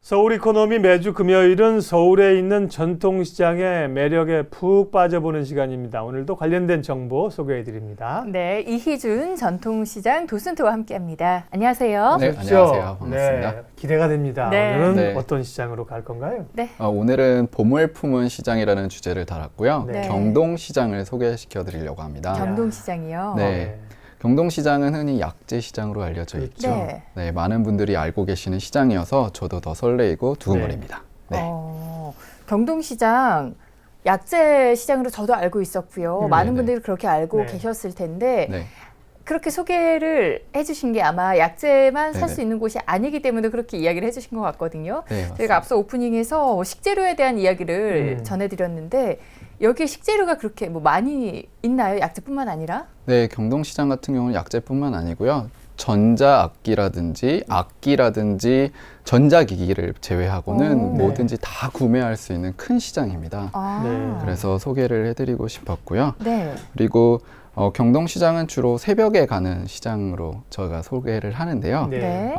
서울 이코노미 매주 금요일은 서울에 있는 전통시장의 매력에 푹 빠져보는 시간입니다. 오늘도 관련된 정보 소개해드립니다. 네, 이희준 전통시장 도슨트와 함께합니다. 안녕하세요. 네, 안녕하세요. 반갑습니다. 네, 기대가 됩니다. 네. 오늘은 네. 어떤 시장으로 갈 건가요? 네. 오늘은 보물 품은 시장이라는 주제를 달았고요. 네. 경동시장을 소개시켜 드리려고 합니다. 경동시장이요. 네. 경동시장은 흔히 약재 시장으로 알려져 있죠. 네. 네, 많은 분들이 알고 계시는 시장이어서 저도 더 설레이고 두근거립니다. 네. 경동시장 약재 시장으로 저도 알고 있었고요. 많은 네네. 분들이 그렇게 알고 네. 계셨을 텐데 네. 그렇게 소개를 해주신 게 아마 약재만 살 수 네네. 있는 곳이 아니기 때문에 그렇게 이야기를 해주신 것 같거든요. 네, 맞습니다. 저희가 앞서 오프닝에서 식재료에 대한 이야기를 전해드렸는데 여기에 식재료가 그렇게 뭐 많이 있나요? 약재뿐만 아니라? 네, 경동시장 같은 경우는 약재뿐만 아니고요. 전자악기라든지 악기라든지 전자기기를 제외하고는 오. 네. 뭐든지 다 구매할 수 있는 큰 시장입니다. 아, 그래서 소개를 해드리고 싶었고요. 네. 그리고 경동시장은 주로 새벽에 가는 시장으로 저희가 소개를 하는데요. 네. 네.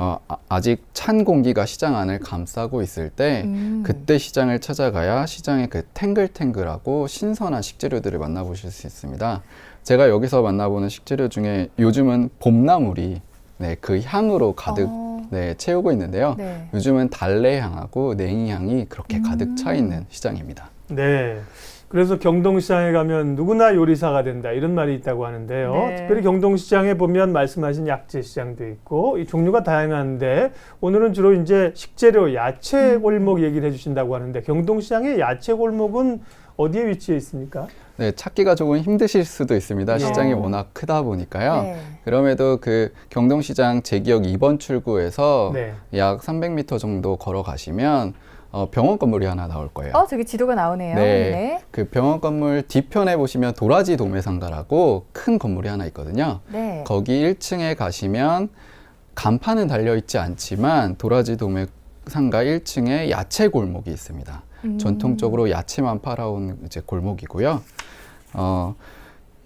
아직 찬 공기가 시장 안을 감싸고 있을 때 그때 시장을 찾아가야 시장의 그 탱글탱글하고 신선한 식재료들을 만나보실 수 있습니다. 제가 여기서 만나보는 식재료 중에 요즘은 봄나물이 그 향으로 가득 채우고 있는데요. 네. 요즘은 달래향하고 냉이향이 그렇게 가득 차 있는 시장입니다. 네. 그래서 경동시장에 가면 누구나 요리사가 된다 이런 말이 있다고 하는데요. 네. 특별히 경동시장에 보면 말씀하신 약재 시장도 있고 이 종류가 다양한데 오늘은 주로 이제 식재료 야채 골목 얘기를 해주신다고 하는데 경동시장의 야채 골목은 어디에 위치해 있습니까? 네, 찾기가 조금 힘드실 수도 있습니다. 네. 시장이 워낙 크다 보니까요. 네. 그럼에도 그 경동시장 제 기억 2번 출구에서 네. 약 300m 정도 걸어가시면 병원 건물이 하나 나올 거예요. 저기 지도가 나오네요. 네. 그 병원 건물 뒤편에 보시면 도라지 도매상가라고 큰 건물이 하나 있거든요. 네. 거기 1층에 가시면 간판은 달려있지 않지만 도라지 도매상가 1층에 야채 골목이 있습니다. 전통적으로 야채만 팔아온 이제 골목이고요.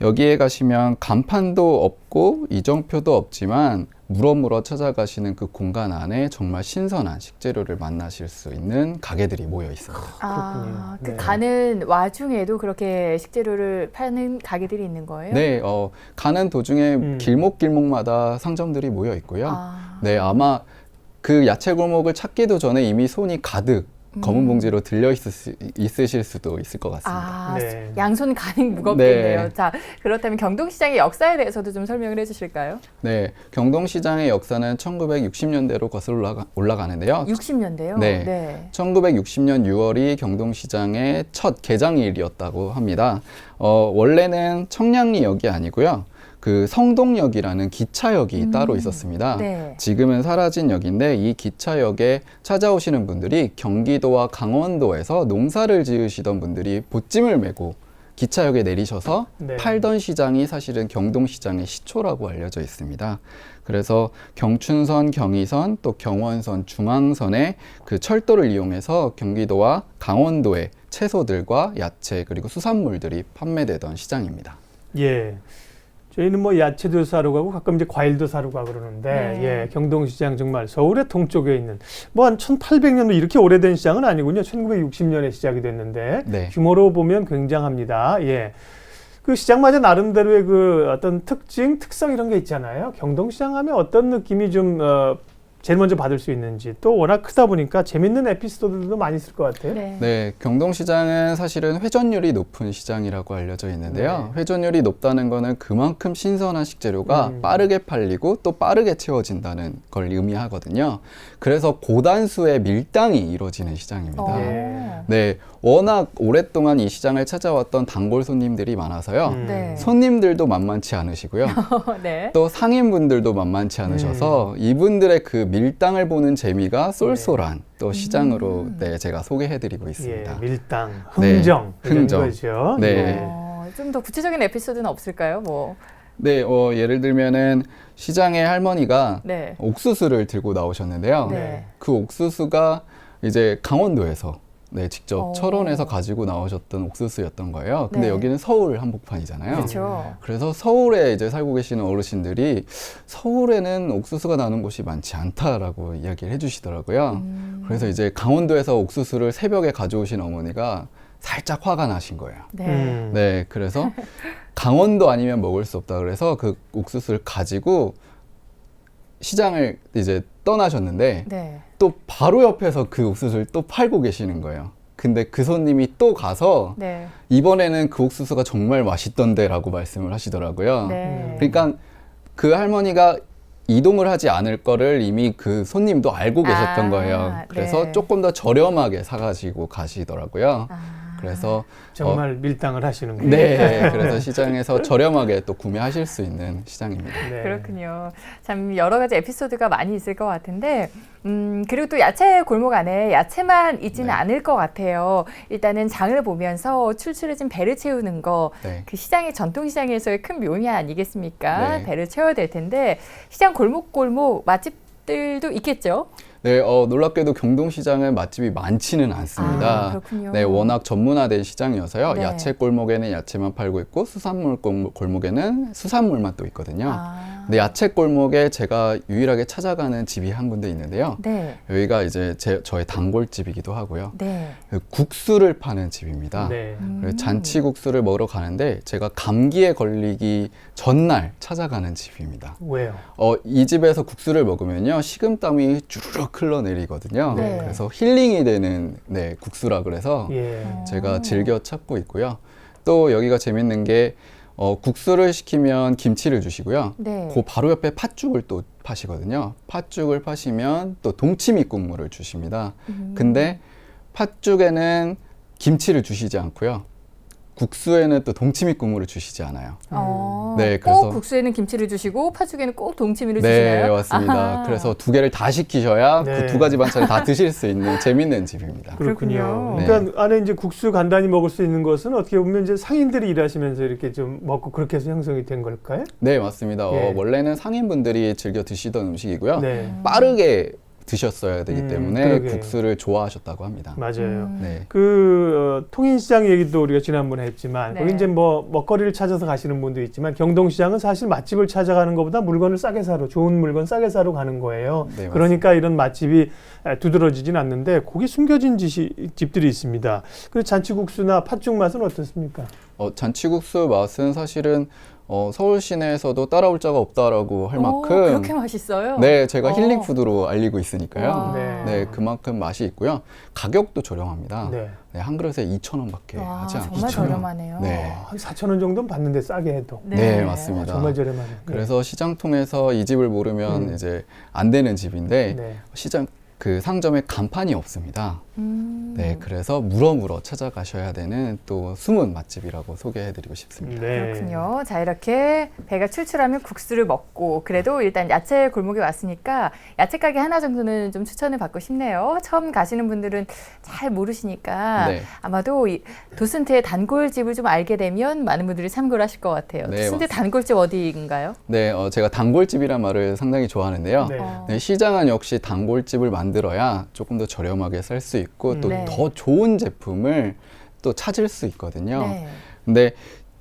여기에 가시면 간판도 없고 이정표도 없지만 물어물어 찾아가시는 그 공간 안에 정말 신선한 식재료를 만나실 수 있는 가게들이 모여 있습니다. 그 그렇군요. 네. 가는 와중에도 그렇게 식재료를 파는 가게들이 있는 거예요? 네, 가는 도중에 길목길목마다 상점들이 모여 있고요. 네, 아마 그 야채 골목을 찾기도 전에 이미 손이 가득 검은 봉지로 들려 있으실 수도 있을 것 같습니다. 네. 양손 가득 무겁겠네요. 네. 자, 그렇다면 경동시장의 역사에 대해서도 좀 설명을 해주실까요? 네, 경동시장의 역사는 1960년대로 거슬러 올라가는데요. 60년대요? 네. 1960년 6월이 경동시장의 첫 개장일이었다고 합니다. 원래는 청량리역이 아니고요. 그 성동역이라는 기차역이 따로 있었습니다. 네. 지금은 사라진 역인데 이 기차역에 찾아오시는 분들이 경기도와 강원도에서 농사를 지으시던 분들이 보찜을 메고 기차역에 내리셔서 네. 팔던 시장이 사실은 경동시장의 시초라고 알려져 있습니다. 그래서 경춘선, 경의선, 또 경원선, 중앙선의 그 철도를 이용해서 경기도와 강원도의 채소들과 야채 그리고 수산물들이 판매되던 시장입니다. 예. 저희는 뭐 야채도 사러 가고 가끔 이제 과일도 사러 가고 그러는데 네. 예, 경동시장 정말 서울의 동쪽에 있는 뭐 한 1800년도 이렇게 오래된 시장은 아니군요. 1960년에 시작이 됐는데 네. 규모로 보면 굉장합니다. 예. 그 시장마다 나름대로의 그 어떤 특징, 특성 이런 게 있잖아요. 경동시장 하면 어떤 느낌이 좀 제일 먼저 받을 수 있는지 또 워낙 크다 보니까 재밌는 에피소드들도 많이 있을 것 같아요. 네, 경동시장은 사실은 회전율이 높은 시장이라고 알려져 있는데요. 네. 회전율이 높다는 거는 그만큼 신선한 식재료가 빠르게 팔리고 또 빠르게 채워진다는 걸 의미하거든요. 그래서 고단수의 밀당이 이루어지는 시장입니다. 예. 네, 워낙 오랫동안 이 시장을 찾아왔던 단골 손님들이 많아서요. 네. 손님들도 만만치 않으시고요. 네. 또 상인분들도 만만치 않으셔서 이분들의 그 밀당을 보는 재미가 쏠쏠한 또 시장으로 제가 소개해드리고 있습니다. 예, 밀당, 흥정 네, 이런 흥정. 거죠. 네. 좀 더 구체적인 에피소드는 없을까요? 뭐. 네, 예를 들면은 시장의 할머니가 네. 옥수수를 들고 나오셨는데요. 네. 그 옥수수가 이제 강원도에서 직접 오. 철원에서 가지고 나오셨던 옥수수였던 거예요. 근데 네. 여기는 서울 한복판이잖아요. 그렇죠. 그래서 서울에 이제 살고 계시는 어르신들이 서울에는 옥수수가 나는 곳이 많지 않다라고 이야기를 해주시더라고요. 그래서 이제 강원도에서 옥수수를 새벽에 가져오신 어머니가 살짝 화가 나신 거예요. 네. 네, 그래서 강원도 아니면 먹을 수 없다 그래서 그 옥수수를 가지고 시장을 이제 떠나셨는데 네. 또 바로 옆에서 그 옥수수를 또 팔고 계시는 거예요. 근데 그 손님이 또 가서 네. 이번에는 그 옥수수가 정말 맛있던데라고 말씀을 하시더라고요. 네. 그러니까 그 할머니가 이동을 하지 않을 거를 이미 그 손님도 알고 계셨던 거예요. 그래서 네. 조금 더 저렴하게 사가지고 가시더라고요. 그래서 정말 밀당을 하시는군요. 네, 그래서 시장에서 저렴하게 또 구매하실 수 있는 시장입니다. 네. 그렇군요. 참 여러 가지 에피소드가 많이 있을 것 같은데, 그리고 또 야채 골목 안에 야채만 있지는 네. 않을 것 같아요. 일단은 장을 보면서 출출해진 배를 채우는 거, 네. 그 시장의 전통시장에서의 큰 묘미 아니겠습니까? 네. 배를 채워야 될 텐데, 시장 골목 맛집들도 있겠죠? 네, 놀랍게도 경동시장은 맛집이 많지는 않습니다. 그렇군요. 네, 워낙 전문화된 시장이어서요. 네. 야채 골목에는 야채만 팔고 있고 수산물 골목에는 수산물만 또 있거든요. 근데 야채 골목에 제가 유일하게 찾아가는 집이 한 군데 있는데요. 네. 여기가 이제 저의 단골집이기도 하고요. 네. 국수를 파는 집입니다. 네. 그래서 잔치국수를 먹으러 가는데 제가 감기에 걸리기 전날 찾아가는 집입니다. 왜요? 이 집에서 국수를 먹으면요 식은땀이 주르륵 흘러내리거든요. 네. 그래서 힐링이 되는 국수라 그래서 예. 제가 즐겨 찾고 있고요. 또 여기가 재밌는 게 국수를 시키면 김치를 주시고요. 네. 그 바로 옆에 팥죽을 또 파시거든요. 팥죽을 파시면 또 동치미 국물을 주십니다. 근데 팥죽에는 김치를 주시지 않고요. 국수에는 또 동치미 국물을 주시지 않아요. 네, 꼭 그래서 국수에는 김치를 주시고 팥죽에는 꼭 동치미를 네, 주시나요? 맞습니다. 아하. 그래서 두 개를 다 시키셔야 네. 그 두 가지 반찬을 다 드실 수 있는 재밌는 집입니다. 그렇군요. 그렇군요. 그러니까 안에 이제 국수 간단히 먹을 수 있는 것은 어떻게 보면 이제 상인들이 일하시면서 이렇게 좀 먹고 그렇게 해서 형성이 된 걸까요? 네, 맞습니다. 예. 원래는 상인분들이 즐겨 드시던 음식이고요. 네. 빠르게 드셨어야 되기 때문에 그러게요. 국수를 좋아하셨다고 합니다. 맞아요. 네. 통인시장 얘기도 우리가 지난번에 했지만 네. 거기 이제 뭐 먹거리를 찾아서 가시는 분도 있지만 경동시장은 사실 맛집을 찾아가는 것보다 물건을 싸게 사러 좋은 물건 싸게 사러 가는 거예요. 네, 그러니까 이런 맛집이 두드러지진 않는데 거기 숨겨진 집들이 있습니다. 그리고 잔치국수나 팥죽 맛은 어떻습니까? 잔치국수 맛은 사실은 서울 시내에서도 따라올 자가 없다라고 할 만큼 그렇게 맛있어요? 네, 제가 힐링 푸드로 알리고 있으니까요. 와. 네, 그만큼 맛이 있고요. 가격도 저렴합니다. 네. 네, 한 그릇에 2,000원밖에 와, 하지 않고 정말 저렴하네요. 네. 한 4,000원 정도는 받는데 싸게 해도. 네, 맞습니다. 정말 저렴하네. 그래서 시장 통해서 이 집을 모르면 이제 안 되는 집인데 네. 시장 그 상점에 간판이 없습니다. 네, 그래서 물어물어 찾아가셔야 되는 또 숨은 맛집이라고 소개해드리고 싶습니다. 네. 그렇군요. 자, 이렇게 배가 출출하면 국수를 먹고 그래도 일단 야채 골목에 왔으니까 야채 가게 하나 정도는 좀 추천을 받고 싶네요. 처음 가시는 분들은 잘 모르시니까 네. 아마도 이 도슨트의 단골집을 좀 알게 되면 많은 분들이 참고를 하실 것 같아요. 네, 도슨트 맞습니다. 단골집 어디인가요? 네, 제가 단골집이란 말을 상당히 좋아하는데요. 네. 네, 시장은 역시 단골집을 만들어야 조금 더 저렴하게 살 수 있고 또 네. 더 좋은 제품을 또 찾을 수 있거든요. 네. 근데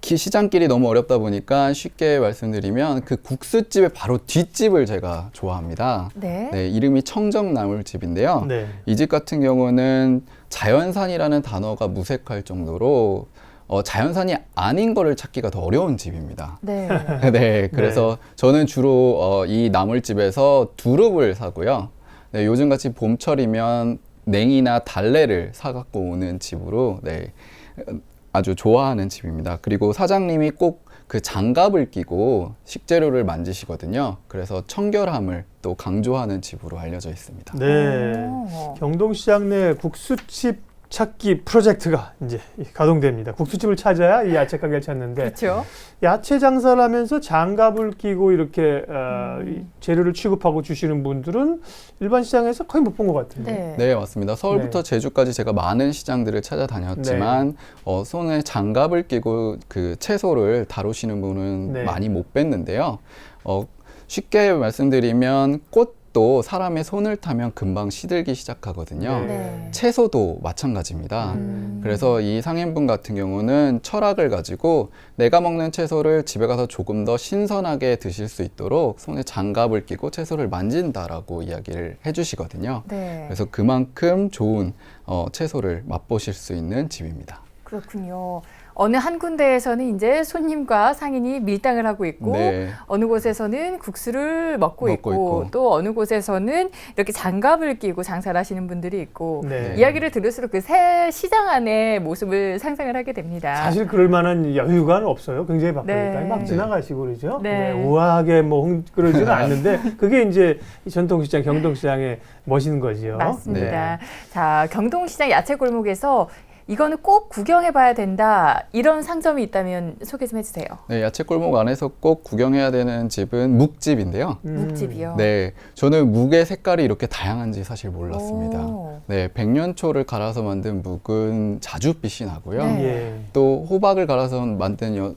시장길이 너무 어렵다 보니까 쉽게 말씀드리면 그 국수집의 바로 뒷집을 제가 좋아합니다. 네. 네, 이름이 청정나물집인데요. 네. 이 집 같은 경우는 자연산이라는 단어가 무색할 정도로 자연산이 아닌 거를 찾기가 더 어려운 집입니다. 네. 네, 그래서 저는 주로 이 나물집에서 두릅을 사고요. 네, 요즘같이 봄철이면 냉이나 달래를 사갖고 오는 집으로 네, 아주 좋아하는 집입니다. 그리고 사장님이 꼭 그 장갑을 끼고 식재료를 만지시거든요. 그래서 청결함을 또 강조하는 집으로 알려져 있습니다. 네. 오. 경동시장 내 국수집 찾기 프로젝트가 이제 가동됩니다. 국수집을 찾아야 이 야채 가게를 찾는데 그렇죠. 야채 장사를 하면서 장갑을 끼고 이렇게 이 재료를 취급하고 주시는 분들은 일반 시장에서 거의 못 본 것 같은데. 네. 네, 맞습니다. 서울부터 제주까지 제가 많은 시장들을 찾아다녔지만 손에 장갑을 끼고 그 채소를 다루시는 분은 네. 많이 못 뵀는데요. 쉽게 말씀드리면 꽃도 꽃도 사람의 손을 타면 금방 시들기 시작하거든요. 네. 채소도 마찬가지입니다. 그래서 이 상인분 같은 경우는 철학을 가지고 내가 먹는 채소를 집에 가서 조금 더 신선하게 드실 수 있도록 손에 장갑을 끼고 채소를 만진다라고 이야기를 해주시거든요. 네. 그래서 그만큼 좋은 채소를 맛보실 수 있는 집입니다. 그렇군요. 어느 한 군데에서는 이제 손님과 상인이 밀당을 하고 있고 네. 어느 곳에서는 국수를 먹고 먹고 있고 있고. 또 어느 곳에서는 이렇게 장갑을 끼고 장사를 하시는 분들이 있고 네. 이야기를 들을수록 그 새 시장 안의 모습을 상상을 하게 됩니다. 사실 그럴 만한 여유가 없어요. 굉장히 바쁘니까 네. 막 지나가시고 그러죠. 네. 우아하게 뭐 그러지는 않는데 그게 이제 이 전통시장, 경동시장의 멋인 거지요. 맞습니다. 자, 경동시장 야채골목에서 이거는 꼭 구경해봐야 된다. 이런 상점이 있다면 소개 좀 해주세요. 네, 야채골목 안에서 꼭 구경해야 되는 집은 묵집인데요. 묵집이요. 네, 저는 묵의 색깔이 이렇게 다양한지 사실 몰랐습니다. 오. 네, 백년초를 갈아서 만든 묵은 자줏빛이 나고요. 네. 예. 또 호박을 갈아서 만든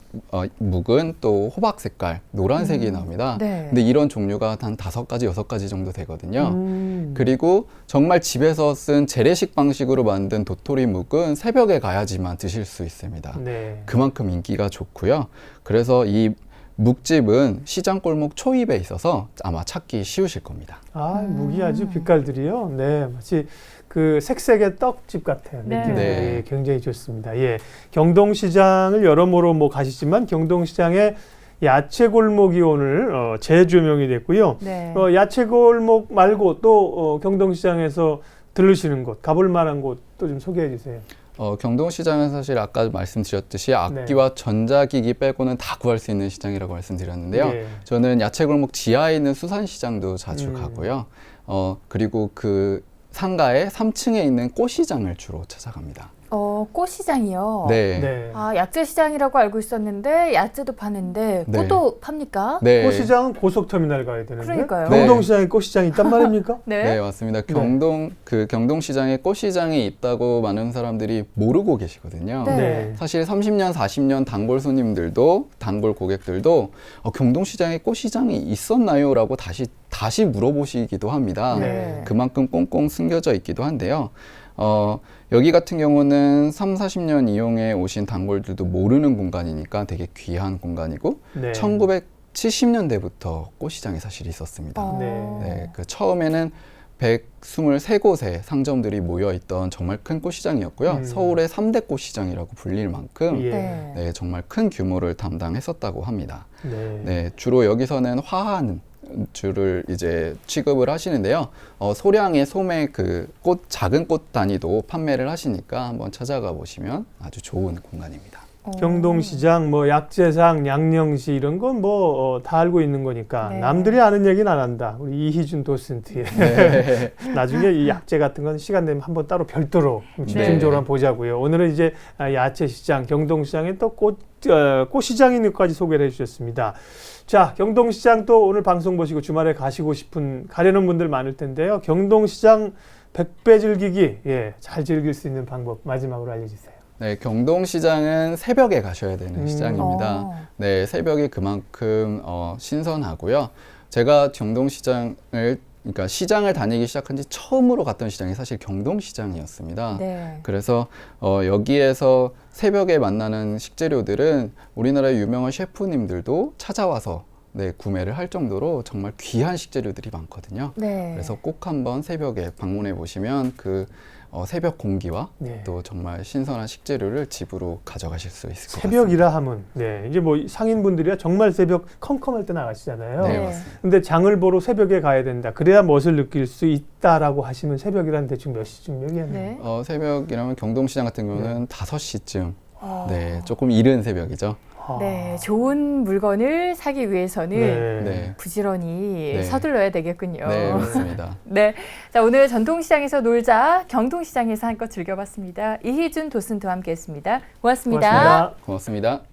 묵은 또 호박 색깔, 노란색이 납니다. 네. 근데 이런 종류가 한 5가지, 6가지 정도 되거든요. 음. 그리고 정말 집에서 쓴 재래식 방식으로 만든 도토리 묵은 새벽에 가야지만 드실 수 있습니다. 네. 그만큼 인기가 좋고요. 그래서 이 묵집은 시장골목 초입에 있어서 아마 찾기 쉬우실 겁니다. 아, 묵이 아주 빛깔들이요. 네, 마치 그 색색의 떡집 같아요. 네. 느낌이 네. 굉장히 좋습니다. 예, 경동시장을 여러모로 뭐 가시지만 경동시장에 야채골목이 오늘 재조명이 됐고요. 네. 야채골목 말고 또 경동시장에서 들르시는 곳, 가볼 만한 곳 또 좀 소개해 주세요. 경동시장은 사실 아까 말씀드렸듯이 악기와 전자기기 빼고는 다 구할 수 있는 시장이라고 말씀드렸는데요. 네. 저는 야채골목 지하에 있는 수산시장도 자주 가고요. 그리고 그 상가의 3층에 있는 꽃시장을 주로 찾아갑니다. 꽃시장이요. 네. 네. 아, 야채 시장이라고 알고 있었는데 야채도 파는데 네. 꽃도 팝니까? 네. 꽃시장은 고속터미널 가야 되는데 그러니까요. 경동시장에 꽃시장이 있단 말입니까? 네. 네, 맞습니다. 경동시장에 꽃시장이 있다고 많은 사람들이 모르고 계시거든요. 네. 사실 30년, 40년 단골 손님들도, 단골 고객들도 경동시장에 꽃시장이 있었나요? 라고 다시 물어보시기도 합니다. 네. 그만큼 꽁꽁 숨겨져 있기도 한데요. 여기 같은 경우는 3, 40년 이용해 오신 단골들도 모르는 공간이니까 되게 귀한 공간이고 네. 1970년대부터 꽃시장이 사실 있었습니다. 네. 네, 그 처음에는 123곳의 상점들이 모여있던 정말 큰 꽃시장이었고요. 서울의 3대 꽃시장이라고 불릴 만큼 예. 네. 네, 정말 큰 규모를 담당했었다고 합니다. 네. 네, 주로 여기서는 화한 주를 이제 취급을 하시는데요. 소량의 소매 그 작은 꽃 단위도 판매를 하시니까 한번 찾아가 보시면 아주 좋은 공간입니다. 경동시장, 뭐 약재상, 양령시 이런 건 뭐 다 알고 있는 거니까 네. 남들이 아는 얘기는 안 한다. 우리 이희준 도슨트의 나중에 이 약재 같은 건 시간 되면 한번 따로 별도로 집중적으로 한번 보자고요. 오늘은 이제 야채시장, 경동시장에 또 꽃시장인 것까지 소개를 해주셨습니다. 자, 경동시장 또 오늘 방송 보시고 주말에 가시고 싶은 가려는 분들 많을 텐데요. 경동시장 100배 즐기기, 잘 즐길 수 있는 방법 마지막으로 알려주세요. 네, 경동시장은 새벽에 가셔야 되는 시장입니다. 네, 새벽이 그만큼 신선하고요. 제가 그러니까 시장을 다니기 시작한 지 처음으로 갔던 시장이 사실 경동시장이었습니다. 네. 그래서 여기에서 새벽에 만나는 식재료들은 우리나라의 유명한 셰프님들도 찾아와서 구매를 할 정도로 정말 귀한 식재료들이 많거든요. 네. 그래서 꼭 한번 새벽에 방문해 보시면 그 새벽 공기와 또 정말 신선한 식재료를 집으로 가져가실 수 있을 것 같습니다. 새벽이라 하면 이제 뭐 상인분들이야 정말 새벽 컴컴할 때 나가시잖아요. 네, 맞습니다. 근데 장을 보러 새벽에 가야 된다. 그래야 멋을 느낄 수 있다라고 하시면 새벽이란 대충 몇 시쯤 얘기하나요? 네. 새벽이라면 경동시장 같은 경우는 5시쯤. 네, 조금 이른 새벽이죠. 네, 좋은 물건을 사기 위해서는 네. 부지런히 네. 서둘러야 되겠군요. 네, 맞습니다. 네, 자 오늘 전통시장에서 놀자 경동시장에서 한껏 즐겨봤습니다. 이희준 도슨트와 함께했습니다. 고맙습니다. 고맙습니다. 고맙습니다.